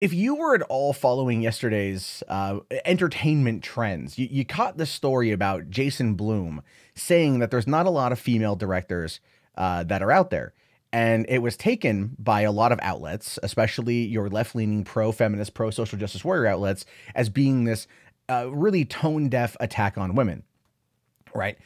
If you were at all following yesterday's entertainment trends, you caught the story about Jason Blum saying that there's not a lot of female directors that are out there. And it was taken by a lot of outlets, especially your left leaning, pro feminist, pro social justice warrior outlets, as being this really tone deaf attack on women. Right.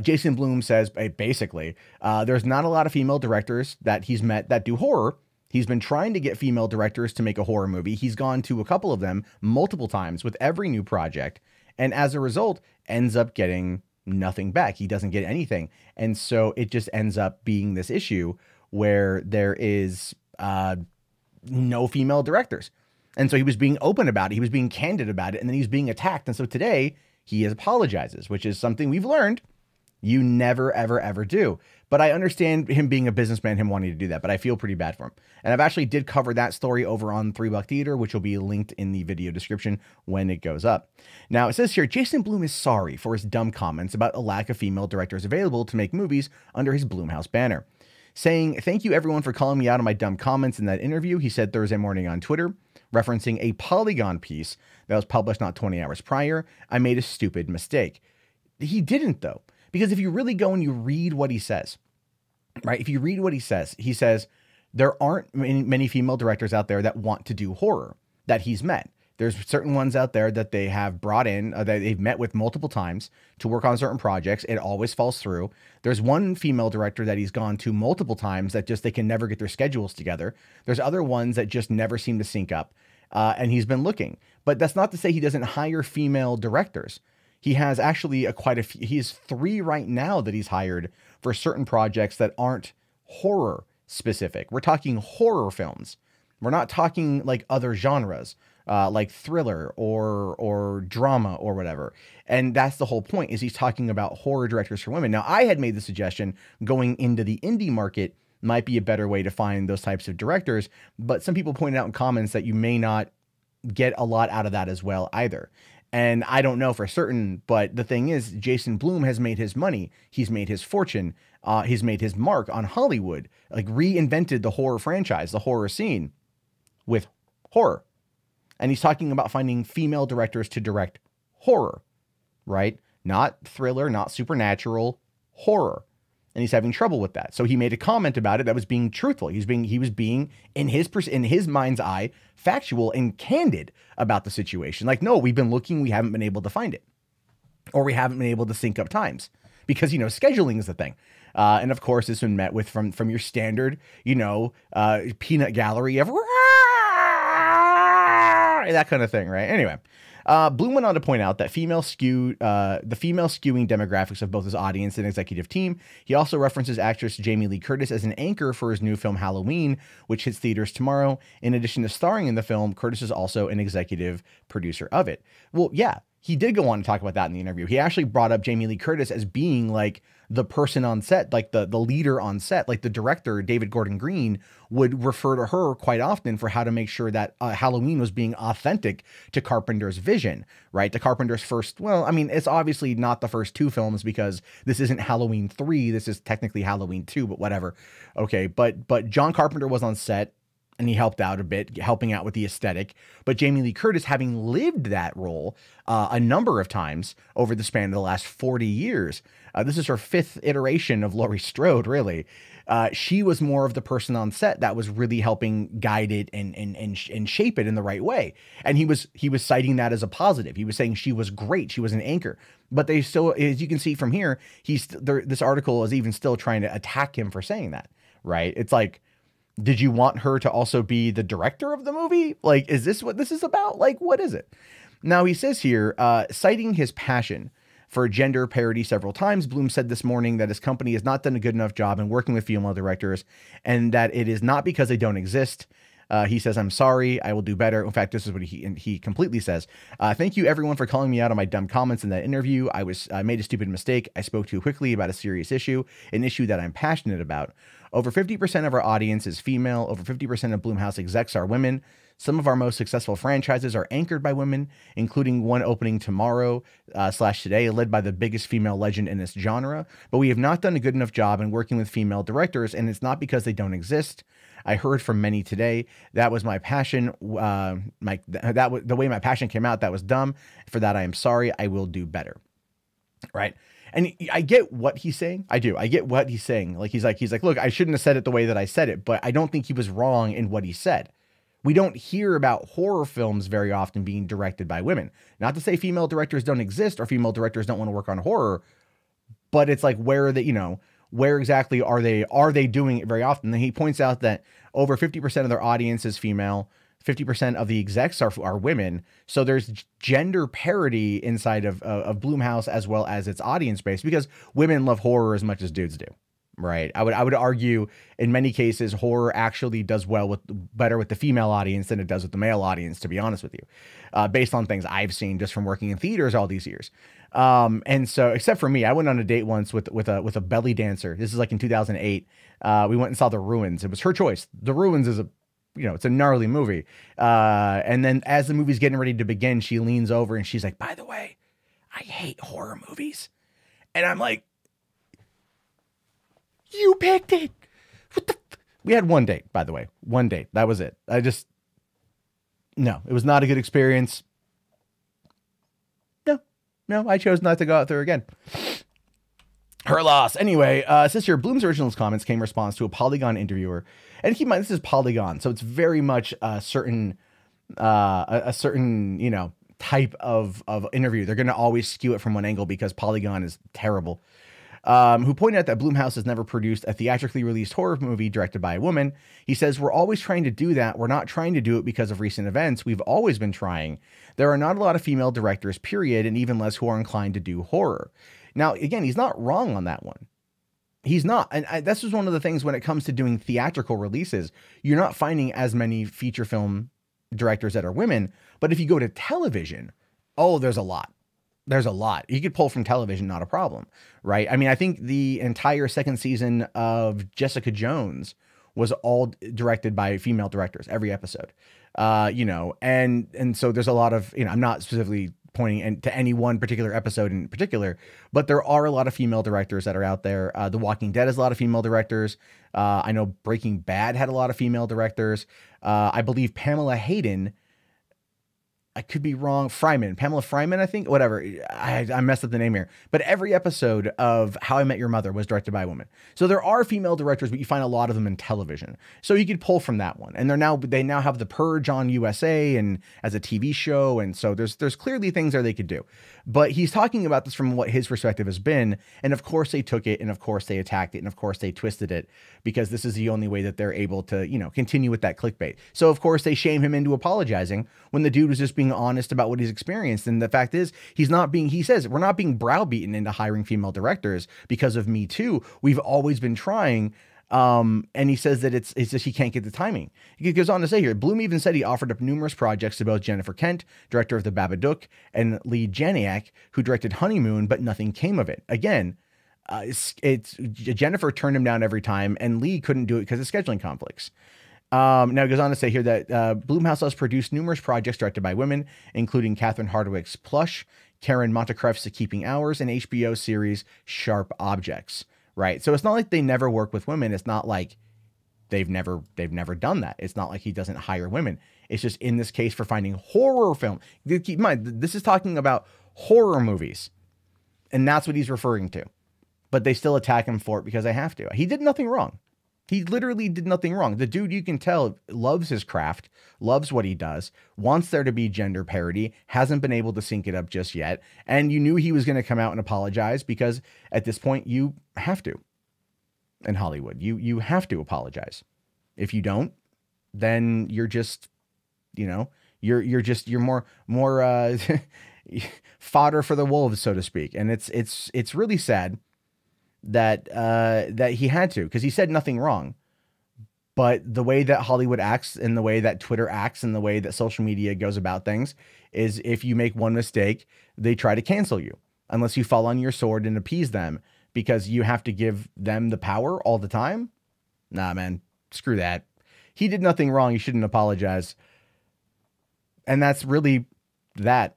Jason Blum says basically there's not a lot of female directors that he's met that do horror. He's been trying to get female directors to make a horror movie. He's gone to a couple of them multiple times with every new project. And as a result, ends up getting nothing back. He doesn't get anything. And so it just ends up being this issue where there is no female directors. And so he was being open about it. He was being candid about it. And then he was being attacked. And so today he apologizes, which is something we've learned you never, ever, ever do. But I understand him being a businessman, him wanting to do that, but I feel pretty bad for him. And I've actually did cover that story over on $3 Theater, which will be linked in the video description when it goes up. Now, it says here, Jason Blum is sorry for his dumb comments about a lack of female directors available to make movies under his Blumhouse banner. Saying, thank you everyone for calling me out on my dumb comments in that interview, he said Thursday morning on Twitter, referencing a Polygon piece that was published not 20 hours prior. I made a stupid mistake. He didn't, though. Because if you really go and you read what he says, right? If you read what he says, there aren't many female directors out there that want to do horror that he's met. There's certain ones out there that they have brought in, that they've met with multiple times to work on certain projects. It always falls through. There's one female director that he's gone to multiple times that just, they can never get their schedules together. There's other ones that just never seem to sync up. And he's been looking, but that's not to say he doesn't hire female directors. He has actually quite a few. He has 3 right now that he's hired for certain projects that aren't horror specific. We're talking horror films. We're not talking like other genres, like thriller or drama or whatever. And that's the whole point, is he's talking about horror directors for women. Now, I had made the suggestion going into the indie market might be a better way to find those types of directors. But some people pointed out in comments that you may not get a lot out of that as well either. And I don't know for certain, but the thing is, Jason Blum has made his money. He's made his fortune. He's made his mark on Hollywood, like reinvented the horror franchise, the horror scene with horror. And he's talking about finding female directors to direct horror, right? Not thriller, not supernatural, horror. And he's having trouble with that. So he made a comment about it that was being truthful. He was being in his mind's eye, factual and candid about the situation. Like, no, we've been looking, we haven't been able to find it, or we haven't been able to sync up times because, scheduling is the thing. And of course, it's been met with from your standard, peanut gallery of that kind of thing, right? Anyway. Blum went on to point out that the female skewing demographics of both his audience and executive team. He also references actress Jamie Lee Curtis as an anchor for his new film Halloween, which hits theaters tomorrow. In addition to starring in the film, Curtis is also an executive producer of it. Well, yeah, he did go on to talk about that in the interview. He actually brought up Jamie Lee Curtis as being like the person on set, like the leader on set, like the director, David Gordon Green, would refer to her quite often for how to make sure that Halloween was being authentic to Carpenter's vision, right? To Carpenter's first, well, I mean, it's obviously not the first 2 films because this isn't Halloween 3. This is technically Halloween 2, but whatever. Okay. But John Carpenter was on set and he helped out a bit, helping out with the aesthetic. But Jamie Lee Curtis, having lived that role a number of times over the span of the last 40 years, this is her 5th iteration of Laurie Strode, really. She was more of the person on set that was really helping guide it and shape it in the right way. And he was citing that as a positive. He was saying she was great. She was an anchor. But they still, as you can see from here, this article is even still trying to attack him for saying that, right? It's like, did you want her to also be the director of the movie? Like, is this what this is about? Like, what is it? Now, he says here, citing his passion for gender parity several times, Blum said this morning that his company has not done a good enough job in working with female directors and that it is not because they don't exist. He says, I'm sorry, I will do better. In fact, this is what he completely says. Thank you everyone for calling me out on my dumb comments in that interview. I made a stupid mistake. I spoke too quickly about a serious issue, an issue that I'm passionate about. Over 50% of our audience is female. Over 50% of Blumhouse execs are women. Some of our most successful franchises are anchored by women, including one opening tomorrow / today, led by the biggest female legend in this genre. But we have not done a good enough job in working with female directors, and it's not because they don't exist. I heard from many today. That was my passion. The way my passion came out, that was dumb. For that, I am sorry. I will do better. Right. And I get what he's saying. I do. I get what he's saying. Like, he's like, look, I shouldn't have said it the way that I said it, but I don't think he was wrong in what he said. We don't hear about horror films very often being directed by women. Not to say female directors don't exist or female directors don't want to work on horror, but it's like, where are they, where exactly are they doing it very often? And he points out that over 50% of their audience is female. 50% of the execs are women. So there's gender parity inside of Blumhouse as well as its audience base, because women love horror as much as dudes do. Right. I would argue in many cases, horror actually does better with the female audience than it does with the male audience, to be honest with you, based on things I've seen just from working in theaters all these years. And so, except for me, I went on a date once with a belly dancer. This is like in 2008. We went and saw The Ruins. It was her choice. The Ruins is it's a gnarly movie. And then as the movie's getting ready to begin, she leans over and she's like, by the way, I hate horror movies. And I'm like, you picked it. We had one date, by the way. One date. That was it. No, it was not a good experience. No, I chose not to go out there again. Her loss. Anyway, it says here, Blum's Originals comments came in response to a Polygon interviewer. And keep in mind, this is Polygon, so it's very much a certain type of interview. They're going to always skew it from one angle because Polygon is terrible. Who pointed out that Blumhouse has never produced a theatrically released horror movie directed by a woman. He says, we're always trying to do that. We're not trying to do it because of recent events. We've always been trying. There are not a lot of female directors, period, and even less who are inclined to do horror. Now, again, he's not wrong on that one. He's not. And this is one of the things when it comes to doing theatrical releases, you're not finding as many feature film directors that are women. But if you go to television, there's a lot. There's a lot. You could pull from television, not a problem, right? I mean, I think the entire second season of Jessica Jones was all directed by female directors, every episode, and so there's a lot of, I'm not specifically pointing to any one particular episode in particular, but there are a lot of female directors that are out there. The Walking Dead has a lot of female directors. I know Breaking Bad had a lot of female directors. I believe Pamela Hayden, I could be wrong. Pamela Fryman, I think, whatever. I messed up the name here. But every episode of How I Met Your Mother was directed by a woman. So there are female directors, but you find a lot of them in television. So you could pull from that one. And they now have The Purge on USA and as a TV show. And so there's clearly things there they could do. But he's talking about this from what his perspective has been. And of course they took it, and of course they attacked it, and of course they twisted it, because this is the only way that they're able to, continue with that clickbait. So of course they shame him into apologizing when the dude was just being honest about what he's experienced. And the fact is, he says, we're not being browbeaten into hiring female directors because of Me Too. We've always been trying. And he says that it's just he can't get the timing. He goes on to say here, Blum even said he offered up numerous projects to both Jennifer Kent, director of The Babadook, and Lee Janiak, who directed Honeymoon, but nothing came of it. Again, Jennifer turned him down every time, and Lee couldn't do it because of scheduling conflicts. Now it goes on to say here that Blumhouse has produced numerous projects directed by women, including Catherine Hardwicke's Plush, Karen Montecrief's The Keeping Hours, and HBO series Sharp Objects. Right. So it's not like they never work with women. It's not like they've never done that. It's not like he doesn't hire women. It's just in this case for finding horror film. Keep in mind, this is talking about horror movies, and that's what he's referring to. But they still attack him for it because they have to. He did nothing wrong. He literally did nothing wrong. The dude, you can tell, loves his craft, loves what he does, wants there to be gender parity, hasn't been able to sync it up just yet. And you knew he was going to come out and apologize, because at this point you have to. In Hollywood, you have to apologize. If you don't, then you're just, you're more fodder for the wolves, so to speak. And it's really sad that he had to, because he said nothing wrong. But the way that Hollywood acts, and the way that Twitter acts, and the way that social media goes about things is, if you make one mistake, they try to cancel you unless you fall on your sword and appease them, because you have to give them the power all the time. Nah, man, screw that. He did nothing wrong. He shouldn't apologize. And that's really that.